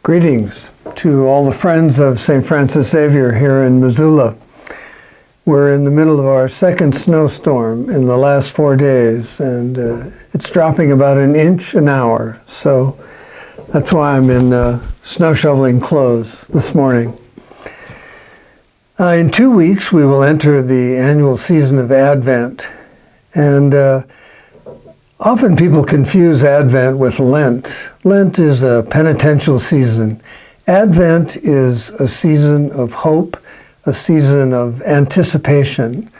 Greetings to all the friends of St. Francis Xavier here in Missoula. We're in the middle of our second snowstorm in the last 4 days, and it's dropping about an inch an hour. So that's why I'm in snow shoveling clothes this morning. In 2 weeks, we will enter the annual season of Advent. And often people confuse Advent with Lent. Lent is a penitential season. Advent is a season of hope, a season of anticipation,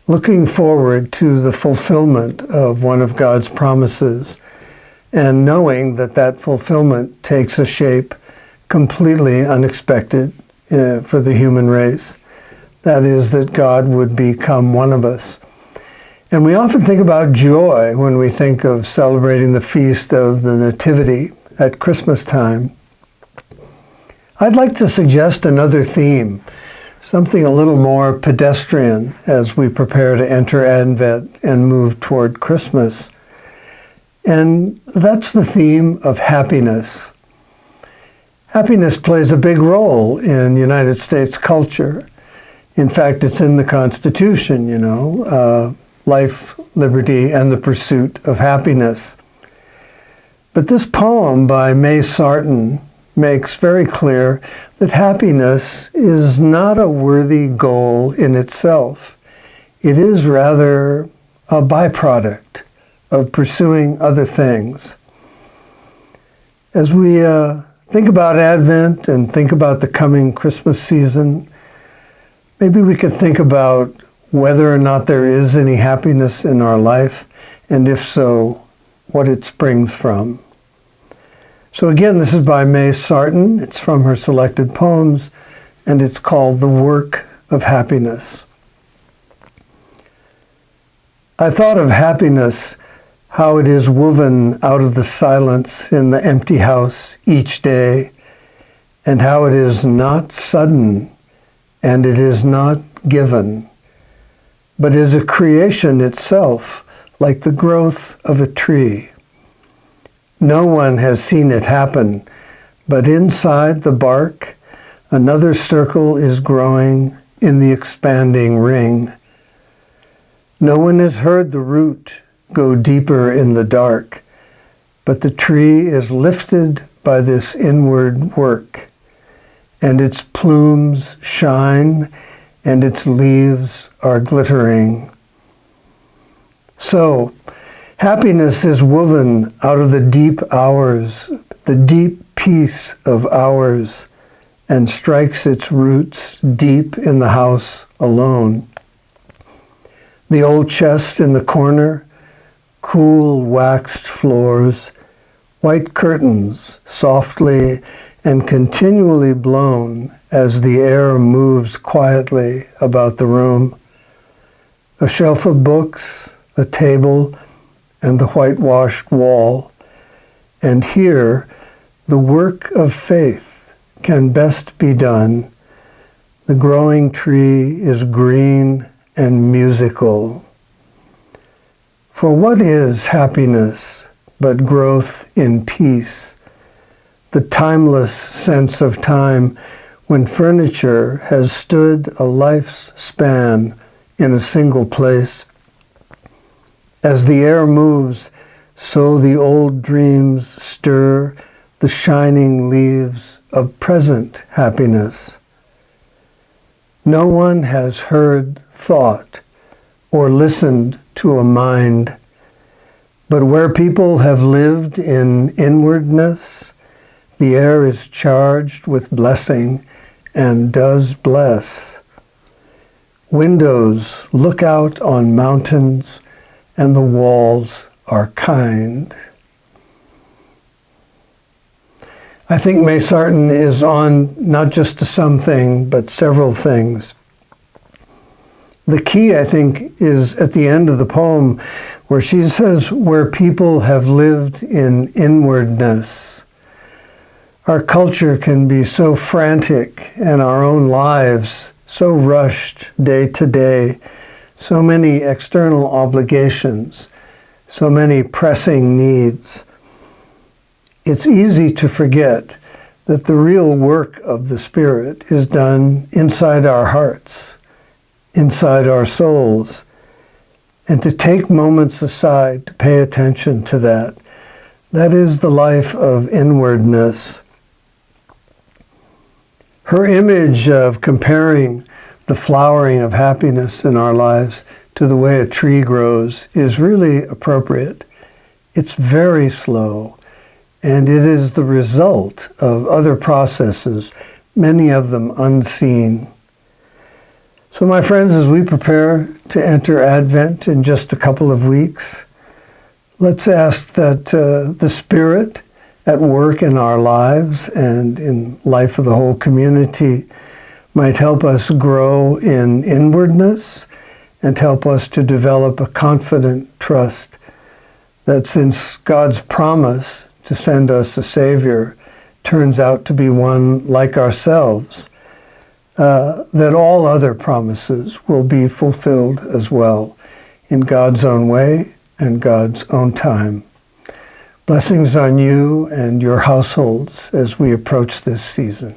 looking forward to the fulfillment of one of God's promises, and knowing that that fulfillment takes a shape completely unexpected for the human race. That is, that God would become one of us. And we often think about joy when we think of celebrating the feast of the Nativity at Christmas time. I'd like to suggest another theme, something a little more pedestrian as we prepare to enter Advent and move toward Christmas. And that's the theme of happiness. Happiness plays a big role in United States culture. In fact, it's in the Constitution, life, liberty, and the pursuit of happiness. But this poem by May Sarton makes very clear that happiness is not a worthy goal in itself. It is rather a byproduct of pursuing other things. As we think about Advent and think about the coming Christmas season, maybe we could think about whether or not there is any happiness in our life, and if so, what it springs from. So again, this is by May Sarton. It's from her selected poems, and it's called The Work of Happiness. I thought of happiness, how it is woven out of the silence in the empty house each day, and how it is not sudden, and it is not given, but is a creation itself, like the growth of a tree. No one has seen it happen, but inside the bark, another circle is growing in the expanding ring. No one has heard the root go deeper in the dark, but the tree is lifted by this inward work, and its plumes shine, and its leaves are glittering. So, happiness is woven out of the deep hours, the deep peace of hours, and strikes its roots deep in the house alone. The old chest in the corner, cool waxed floors, white curtains softly and continually blown as the air moves quietly about the room. A shelf of books, a table, and the whitewashed wall. And here, the work of faith can best be done. The growing tree is green and musical. For what is happiness but growth in peace? The timeless sense of time when furniture has stood a life's span in a single place. As the air moves, so the old dreams stir the shining leaves of present happiness. No one has heard thought or listened to a mind, but where people have lived in inwardness, the air is charged with blessing and does bless. Windows look out on mountains, and the walls are kind. I think May Sarton is on not just to something, but several things. The key, I think, is at the end of the poem where she says, where people have lived in inwardness. Our culture can be so frantic and our own lives so rushed day to day, so many external obligations, so many pressing needs. It's easy to forget that the real work of the Spirit is done inside our hearts, inside our souls, and to take moments aside to pay attention to that. That is the life of inwardness. Her image of comparing the flowering of happiness in our lives to the way a tree grows is really appropriate. It's very slow, and it is the result of other processes, many of them unseen. So my friends, as we prepare to enter Advent in just a couple of weeks, let's ask that the Spirit at work in our lives and in life of the whole community might help us grow in inwardness and help us to develop a confident trust that since God's promise to send us a Savior turns out to be one like ourselves, that all other promises will be fulfilled as well in God's own way and God's own time. Blessings on you and your households as we approach this season.